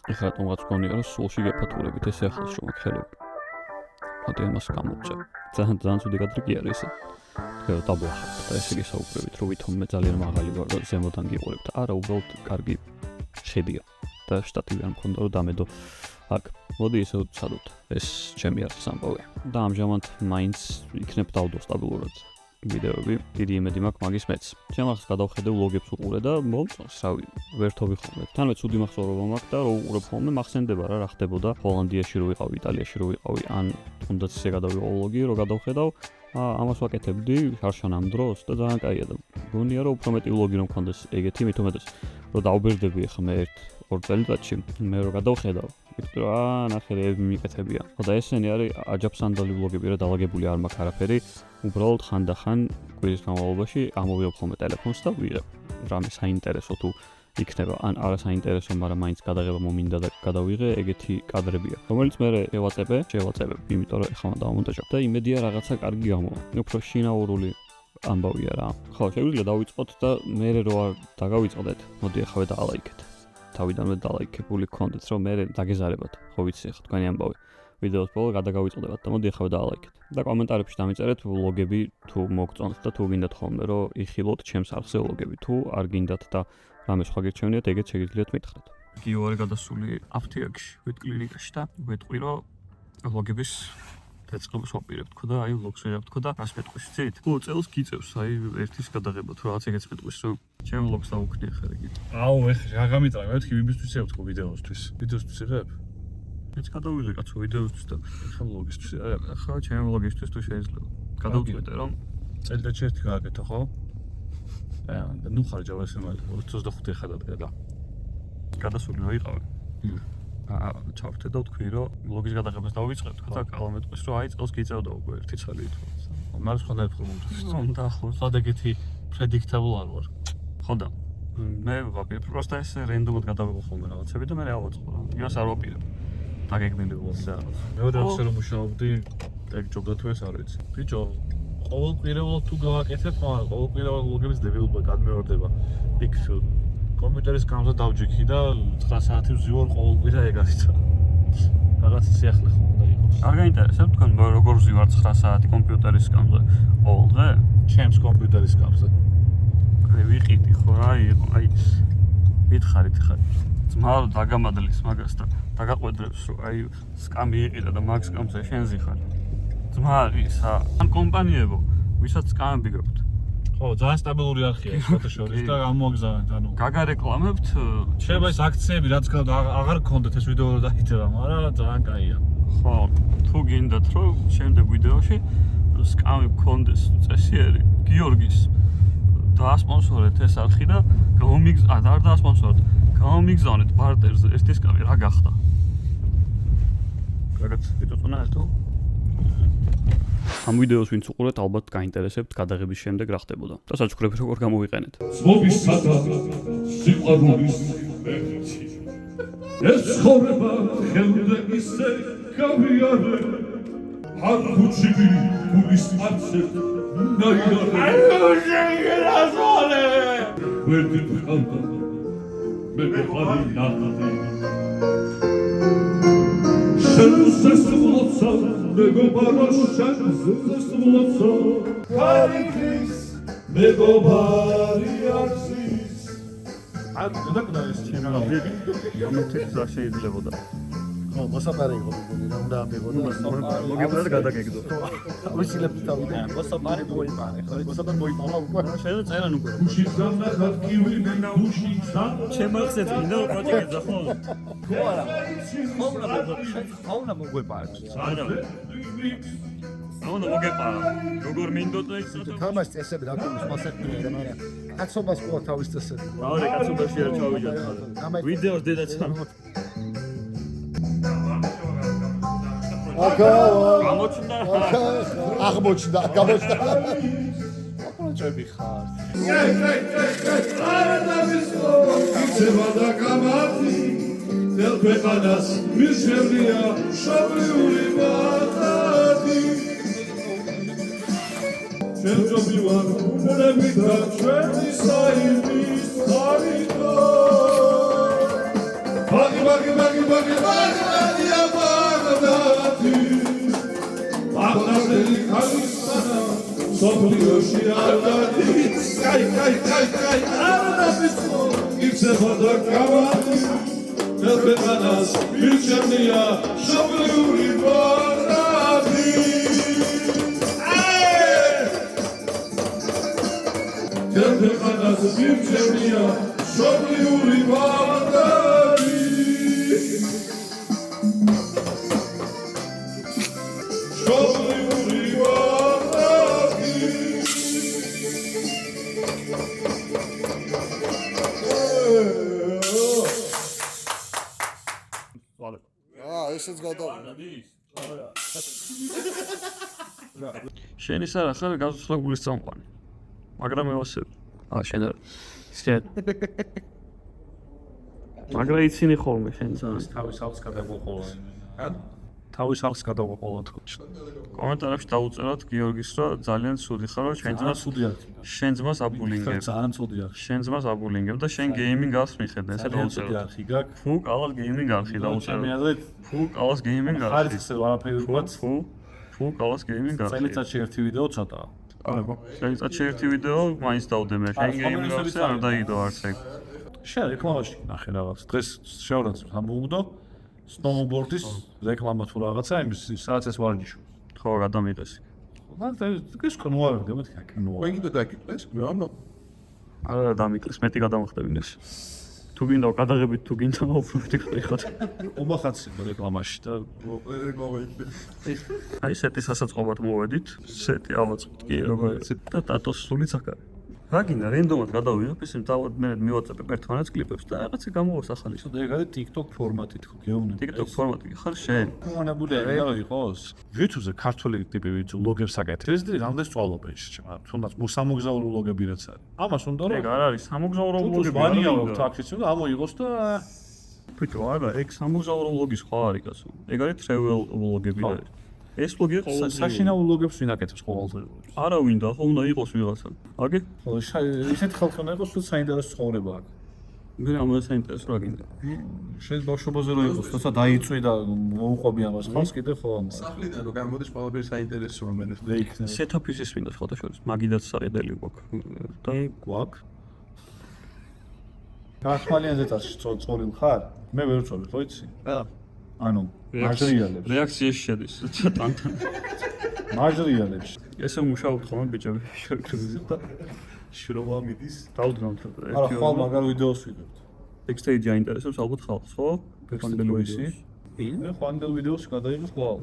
ეხლა რატომღაც გონია რომ სულში გეფათურებით ესე ახლოს რომ ხელები. მოდი ამას გამოვწევ. ძალიან ცუდი კადრი კი არის ესე. თქვენ დაბლახავთ და ესე გესაუბრებით რომ ვითომ მე ძალიან მაღალი ვარ და ზემოდან გიყურებთ. არა, უბრალოდ კარგი ხედია და შტატივი არ მქონდა რომ დამედო აქ. მოდი ესე ვცადოთ. ეს ჩემი არის ამბავი. და ამჟამად მაინც იქნებ დავდო სტაბილურად. ვიდეოები, დიდი იმედი მაქვს მაგის მეც. ჩემ ახს გადავხედე ვლოგებს უყურე და მომწონს, რავი, ვერთობი ხოლმე. თანმე ცუდი მახსოვრობა მაქვს და რო უყურებ ხოლმე მახსენდება რა ხდებოდა ჰოლანდიაში რო ვიყავი, იტალიაში რო ვიყავი, ან თუნდაც ისე გადავიყო ვლოგი, რო გადავხედავ, ამას ვაკეთებდი შარშან ამ დროს და ძალიან კაია და გონია რომ უფრო მეტი ვლოგი რომ მქონდეს ეგეთი, მით უმეტეს რომ დაუბერდები ახლა მე 1-2 წელიწადში, მე რო გადავხედავ ვიტყვი რა ნახე რეები მიკეთებია. და ესენი არის აჯაფსანდალი ვლოგები რა დაალაგებული არ მაქვს არაფერი. უბრალოდ ხანდახან კვირის განმავლობაში ამოვიღებ ხოლმე ტელეფონს და ვიღებ რამე საინტერესო თუ იქნება ან არა საინტერესო, მაგრამ მაინც გადაღება მომინდა და გადავიღე, ეგეთი კადრებია. რომელიც მე შევაწებებ, იმიტომ რომ ეხლა დავამონტაჟებ და იმედია რაღაცა კარგი გამოვა. უფრო შინაურული ამბავია რა. ხო, შეგვიძლია დავიწყოთ და მე რო არ დაგავიწყდეთ, მოდი ახლა დაალაიქეთ. თავიდანვე დალაიქებული გქონდეთ, რომ მე დაგეზარებათ. ხო ვიცი ახლა თქვენი ამბავი. ვიდეოს ბოლო გადაგავიწყდებათ და მოდი ახლა დაალაიქეთ. და კომენტარებში დამიწერეთ ვლოგები თუ მოგწონთ და თუ გინდათ ხოლმე რომ იხილოთ ჩემს არხზე ვლოგები. თუ არ გინდათ და რამე სხვა გირჩევნიათ, ეგეც შეგიძლიათ მითხრათ. გიო არის გადასული აფთიაქში, ვეტკლინიკაში და ვეტყვი რომ ვლოგების დაწყებას ვაპირებ თქო და აი ვლოგს ვიღებ თქო და რას მეტყვის ცით? ო წელს გიწევს აი ერთის გადაღება თუ რაღაც ეგეც მეტყვის რომ ჩემ ვლოგს დავუქნი ახლა იგი. აუ ეხლა რა გამიტრა მეთქი ვიბისთვის იღებ თქო ვიდეოსთვის. ვიდეოსთვის იღებ? ეს გადავიღე კაცო ვიდეოსთვის და ახლა ვლოგისთვის. ახლა ჩემ ვლოგისთვის თუ შეიძლება. გადავწყვეტე რომ წელიწადში ერთი გააკეთო ხო? და ნუ ხარჯავ ესე მაგ 25 ხა დადგა და გადასული რა იყავი. ჩავრთე და ვთქვი რომ ვლოგის გადაღებას დავიწყებ თქო და კალამეტყვის რომ აი წელს გიწევდა უკვე ერთი წელი თქო. მაგრამ სხვა დაიფორმოთ. და ხო სხვა ეგეთი predictable არ ვარ. ხო და მე ვაპირებ просто ეს რენდომად გადავიღო ხოლმე რაღაცები და მე ავაწყო რა. იმას არ ვაპირებ. დაგეგმილი ვლოგს რაღაც. მეორე ახსე რომ მუშაობდი, ეგ ჯობდა თუ ეს არ ვიცი. ბიჭო, ყოველკვირეულად თუ გავაკეთებ, მაგრამ ყოველკვირეულად ვლოგების დებილობა გადმეორდება. იქ კომპიუტერის გამზე დავჯიქი და 9 საათი ვზივარ ყოველკვირა ეგ არის და რაღაც სიახლე ხო უნდა იყოს. არ გაინტერესებთ თქვენ როგორ ვზივართ 9 საათი კომპიუტერის გამზე ყოველ დღე? ჩემს კომპიუტერის გამზე. აი ვიყიდი ხო რა იყო, აი მითხარით ხარ. ძმა დაგამადლის მაგას და დაგაყვედრებს რომ აი სკამი იყიდა და მაგ სკამზე შენზი ხარ. ძმა არისა, ან კომპანიებო, ვისაც სკამები გაქვთ. ხო, ძალიან სტაბილური არხია ეს ფოტოშოპის და გამოგზავნეთ, ანუ გაგარეკლამებთ, შეიძლება ეს აქციები რაც აღარ გქონდეთ ეს ვიდეო დაიდება, მაგრამ ძალიან კაია. ხო, თუ გინდათ რომ შემდეგ ვიდეოში სკამი გქონდეს წესიერი, გიორგის დაასპონსორეთ ეს არხი და არ დაასპონსორეთ, გამომიგზავნეთ ბარტერზე ეს სკამი რა გახდა? კარგად, ვიტყვი თუ ამ ვიდეოს ვინც უყურეთ, ალბათ გაინტერესებთ გადაღების შემდეგ რა ხდებოდა და საჩუქრები როგორ გამოვიყენეთ. ზმობისა და სიყვარულის ერთი. ეს ცხოვრება ხელზე ისე გავიარე. არ ხუჩები გულის არცე ნაირად. ვერდი ხალხა მე ვიყავი ნახატი. შესულოცა მეგობარო შესულოცა ხარიქის მეგობარი არცის. არ დაკნაეს ჩემი ამათაც რა შეიძლებოდა. ხო, მოსაპარე იყო მეგონი რა უნდა ამბებო და მოგებდა გადაგეგდო. ვისილებთ თავიდან. მოსაპარე მოიპარე, ხო? მოსაპარე მოიპარა უკვე. შეიძლება წერან უკვე. უშიძან და ხარკივი უშიძან. შემახსეთ კიდე პროექტზე ხო? ხო არა. ხაუნა მოგვეპარეთ. არა. აუნა მოგეპარა. როგორ მინდოდა ის საერთოდ? თამაშ წესები რა თქმა უნდა მოსაქმეა, მაგრამ კაცობას ყო თავის წესები. რა კაცობაში არ ჩავიჯат. ვიდეოს დედაცა. გამოჩნდა. აღმოჩნდა. აპროჭები ხარ. იცება და გამართი ძელ ქვეყანას მისშევია შობლიური ბაღი. შევჯობი ვარ უნებით და ჩვენი საირმის ხარიტო. ბაგი ბაღდადი ბაღდადელი ხალისანა სოფლიოში არ დადის კაი არ დაფიცო იცება და კამათი ქვეყანას მირჩენია შობლიური ბარადი ქვეყანას მირჩენია შობლიური ბარადი შობლიური ბარადი ესეც გადავიდა. შენი სარა ხარ გასწრებული წამყვანი. მაგრამ ევასები. შენ არა. შენ. მაგრამ იცინი ხოლმე შენ ძას. თავის ალს გადაგვაყოლა. თავის ალს გადაგვაყოლა თქო. კომენტარებში დაუწეროთ გიორგის რომ ძალიან ცუდი ხარ რომ შენ ძმას შენ ძმას აბულინგებ. ძალიან ცუდი არ. შენ ძმას აბულინგებ და შენ გეიმინგ ავს მიხედა ესე დაუწეროთ. ფუ ყავალ გეიმინგ არხი დაუწეროთ. ფუ ყავალს გეიმინგ არხი. ხარიც ისე ვარაფერი ვთქვათ. ფუ ყავალს გეიმინგ არხი. წელიწადში ერთი ვიდეო ცოტაა. წელიწადში ერთი ვიდეო მაინც დავდემე. შენ გეიმინგ არხზე არ დაიდო არც ეგ. შენ რეკლამაში ნახე რაღაც. დღეს შევრაც ამოვუდო snowboard-ის რეკლამა თუ რაღაცა იმის სადაც ეს ვარჯიშო. ხო, გადამიღეს. ეს კონუარი გემეთ კაკნოა. ვეგიდო დაკიდეს რა არა დამიკლეს, მეტი გადამხდებინეს. თუ გინდა გადაღებით თუ გინდა უფრო მეტი ხარ. უბახაცი რეკლამაში და აი სეტი სასაწყობად მოვედით. სეტი ავაწყოთ კი როგორც და დატოს სული ცაკარი. რა გინდა რენდომად გადავიღებ ისე მე მივაწებებ ერთმანეთს კლიპებს და რაღაცა გამოვარს ახალი. ეგ არის TikTok ფორმატი თქო გეუბნები. TikTok ფორმატი ხარ შენ. მონაბუდე რა იყოს? YouTube-ზე ქართული ტიპი ვიდეო ლოგებს აკეთებს და რამდენ სწავლობა ის მაგრამ თუნდაც მოსამოგზაურო ლოგები რაც არის. ამას უნდა რომ ეგ არ არის სამოგზაურო ლოგები. ვანიავთ აქეთ და ამოიღოს და ბიჭო არა ეგ სამოგზაურო ლოგი სხვა არის კაცო. ეგ არის travel ლოგები და ეს ლოგი საშინაო ლოგებს ვინ აკეთებს ყოველდღიურად? არა ვინდა ხო უნდა იყოს ვიღაცა. აგი? ხო ისეთ ხალხი უნდა იყოს თუ საინტერესო ცხოვრება აქვს. მე ამას საინტერესო რა გინდა. შენ ბავშვობაზე რო იყოს, თორსა დაიწვი და მოუყვები ამას ხალხს კიდე ხო ამ. სახლიდან რო გამოდის ყველაფერი საინტერესო რომელიც და იქნება. სეტაპის მინდა შეხოთაშორის მაგიდაც საყიდელი გვაქვს. და გვაქვს. გახმალიანზე წოლილ ხარ? მე ვერ წოლი, ხო იცი? რა ანუ მაჟრიალებს. რეაქციაში შედის ტანთან. მაჟრიალებს. ესე მუშაობთ ხოლმე ბიჭები შევკრიბიზეთ და შროვა მიდის. დავდრონთ არა ხვალ მაგარ ვიდეოს ვიღებთ. ბექსტეიჯი აინტერესებს ალბათ ხალხს, ხო? ბექსტეიჯი ვისი? მე ხვალ ვიდეოს გადაიღებ ხვალ.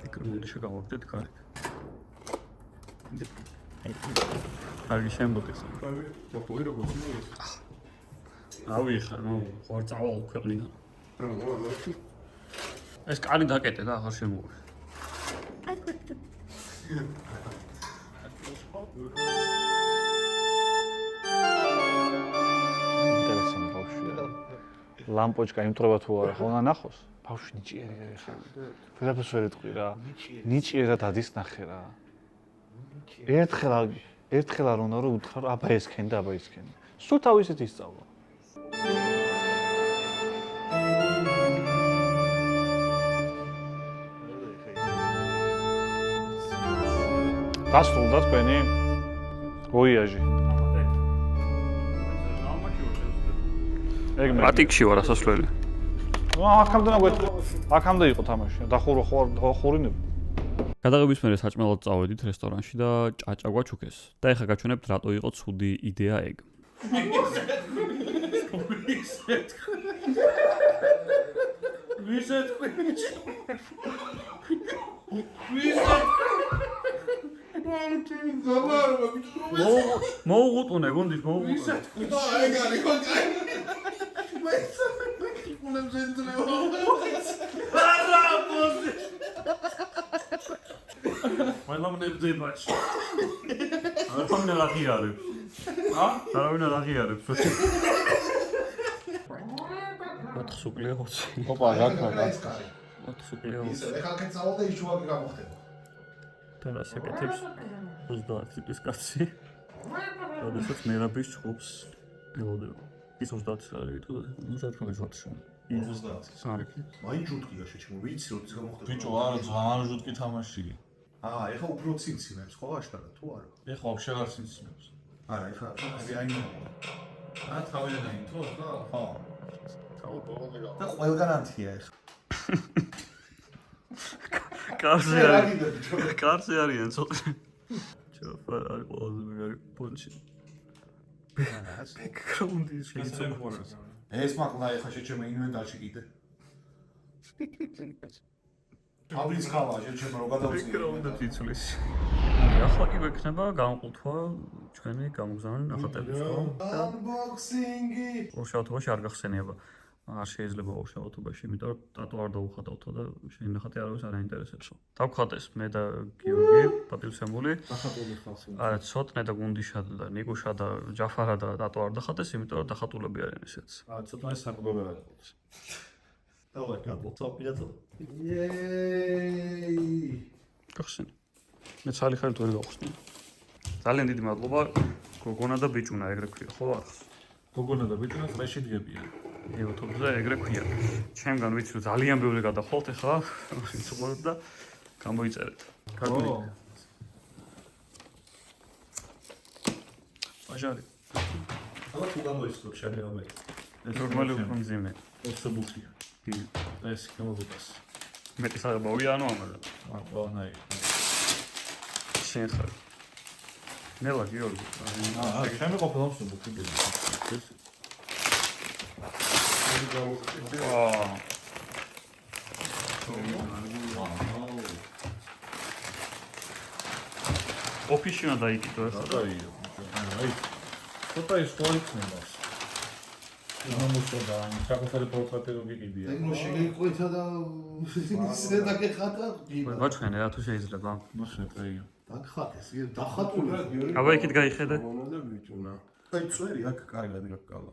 იკრული შეგავაგდეთ კარი. კარგი შემოდის. მოყვი როგორ მოდის? ავიხარ, ნუ ხარ წავალ ქვეყნიდან. ეს კარი დაკეტე და აღარ შემოვა. ინტერესანტი ბავშვია. ლამპოჩკა იმტრობა თუ არა, ხო უნდა ნახოს? ბავშვი ნიჭიერი ხარ. ვერაფერს ვერ ეტყვი რა. ნიჭიერად ადის ნახე რა. ერთხელ არ უნდა რომ უთხრა აბა ესქენ და აბა ესქენ. სულ თავისით ისწავლა. დასრულდა თქვენი ვოიაჟი. ეგ მე ატიკში ვარ ასასვლელი. აქამდე იყო თამაში. დახურინებ. გადაღების მერე საჭმელად წავედით რესტორანში და ჭაჭა გვაჩუქეს. და ეხლა გაჩვენებთ რატო იყო ცუდი იდეა ეგ. მოუღუტუნე გონდის მოუღუტუნე. ეგ არის ხო კაი. უნებს ენძლევა. არა ბოზი. მალამნებს დებაში. არავინ არ აღიარებს. არავინ არ აღიარებს. ოთხსუკლია 20. ოპა რა ოთხსუკლია 20. ეხლა კეცავალ და იჩუვაკი გამოხდება. თორას ეკეთებს 30 წლის კაცი. როდესაც მერაბის ჩხუბს ელოდება. ის 30 არის თუ 30. მაინც ჯუტკია შეჩემო, ვიცი რომ ის გამოხდა. ბიჭო, არა, ძალიან ჟუტკი თამაში. ეხა უფრო ცინცინებს ხო აშკარა თუ არა? ეხლა ვაფშე არ ცინცინებს. არა, ეხა აი თავიდან აინთო, ხო? და ყველგან ანთია ეხა. კარზე არიან ცოტა. ჩაფა არის ყველაზე მაგარი პონჩი. ბექგრაუნდის შეიძლება ეს მაღლა ეხა შეჩემო ინვენტარში კიდე. თავის ხალა შეჩემო რომ გადავწიე. ბექგრაუნდით იცვლის. ახლა კი გვექნება გამყუთვა ჩვენი გამოგზავნილი ნახატების ხო? Unboxing-ი. უშუალოდ არ გახსენიება. არ შეიძლება უშუალოდობაში, იმიტომ რომ ტატუ არ დავუხატავთო და შენი ნახატი არავის არ აინტერესებსო. დავხატეს მე და გიორგი, პატივცემული. დახატული ხალხი. არა, ცოტნე და გუნდიშა და ნიკუშა და ჯაფარა და ტატუ არ დახატეს, იმიტომ რომ დახატულები არიან ესეც. ცოტა ეს საკუთრება არის. დავარ კაბო. სოფიათო. იეი. გახსენი. მე ცალი ხარით ვერ გავხსნი. ძალიან დიდი მადლობა გოგონა და ბიჭუნა ეგრე ქვია, ხო არ ხს? გოგონა და ბიჭუნა წრეში დგებიან. YouTube-ზე ეგრე ქვია. ჩემგან ვიცი რომ ძალიან ბევრი გადახვალთ ახლა, ვინცუყოთ და გამოიწერეთ. კარგი. აჟარი. აბა თუ გამოიწვევ შეიძლება მე. ეს ნორმალი უფრო მძიმე. ოსებუქია. ეს გამოგებას. მეტი საღებავია ანუ ამაზე. ყველანაირი. შენ ხარ. ნელა გიორგი. ჩემი ყოფილა ოსებუქი გელი. აა. ოფიცინა დაიკიდო ახლა. აი. ცოტა ის ხო იქნება. ნამუსოდა, საკუთარი პორტრეტი რო გიგებია. ეგ შეგეყვეთა და ისე დაგეხატა. ვაჩვენე რა თუ შეიძლება. მოსეპეი. დაგხატეს, დახატული. აბა იქით გაიხედე. გოგონა და ბიჭუნა. აი წვერი აქ კარგად გაკალა.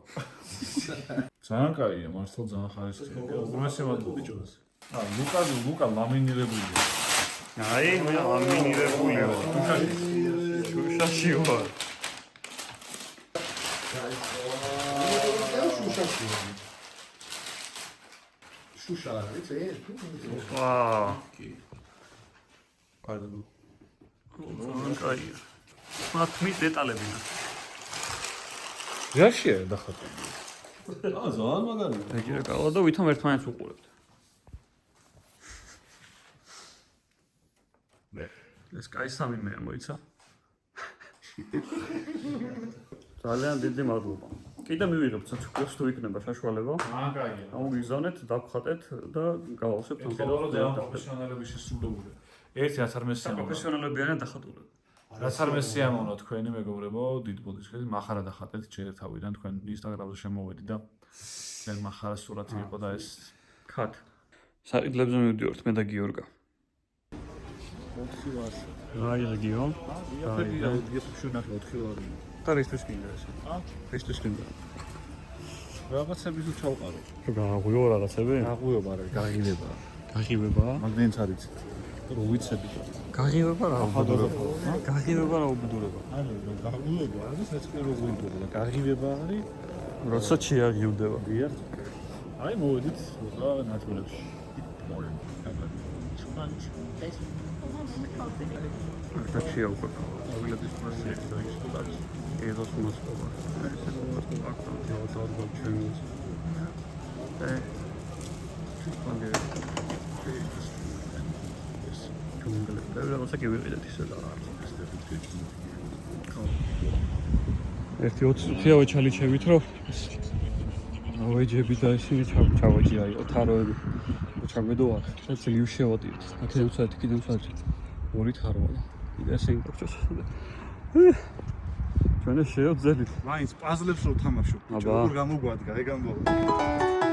ძალიან კაია, მართლა ძალიან ხარისხია. უმასე მადლობა ბიჭოს. ლუკა ლამინირებულია. აი, მე ლამინირებულია. შუშაში ვარ. შუშა არის ეს? ვაა. კარგად. კაია. მათმის დეტალებია. რაშია დახატული? ძალიან მაგარია. ეგრე გავა და ვითომ ერთმანეთს უყურებთ. ეს კაი სამი მე მოიცა. ძალიან დიდი მადლობა. კიდე მივიღებთ საჩუქრებს თუ იქნება საშუალება. კაია. ამოგიგზავნეთ, დავხატეთ და გავავსებთ ამ პროფესიონალების შესრულებული. ერთი რაც არ მესიამოვნო. პროფესიონალები არიან დახატულები. რაც არ მესიამოვნო თქვენი მეგობრებო, დიდ ბოდიშკეთი მახარა დახატეთ ჯერ თავიდან თქვენ ინსტაგრამზე შემოვედი და ძალიან მახარა სურათი იყო და ეს ხათ. საყიდლებზე მივდივართ მე და გიორგა. 4 ვარ. აი რეგიო. აი YouTube-ში ნახე 4 ვარი. და რისთვის გინდა ეს? რისთვის გინდა? რაღაცები თუ ჩავყარო. გააღვიო რაღაცები? გაღვიობა რა, გაღინება. გაღივება? მაგდენს არის. რო ვიცები. გაღივება რა უბედურება? გაღივება რა უბედურება? ანუ გაღვიობა არის, ეს კი რო გვინდოდა და გაღივება არის. როცა შეაღიუდება. დიახ. აი მოვედით რა ნატურებში. და შეაუყვება. აღილების პროცესი და ისტორია. ეზოს მოსწოვა. ეს ის აქტივი დავდო ჩემს. და რაღაცა კი ვიყიდეთ ისე და ერთი 20 წუთია ვეჩალიჩებით რომ ავეჯები და ისინი ჩავეჯი აი თაროები ჩაგვედო აქ შეიძლება შევადიოთ აქედან საერთოდ კიდევ საერთოდ ორი თაროა კიდე ესე იმპორტოს ჩვენ შევძელით მაინც პაზლებს რო თამაშობ აბა როგორ გამოგვადგა ეგ ამბობ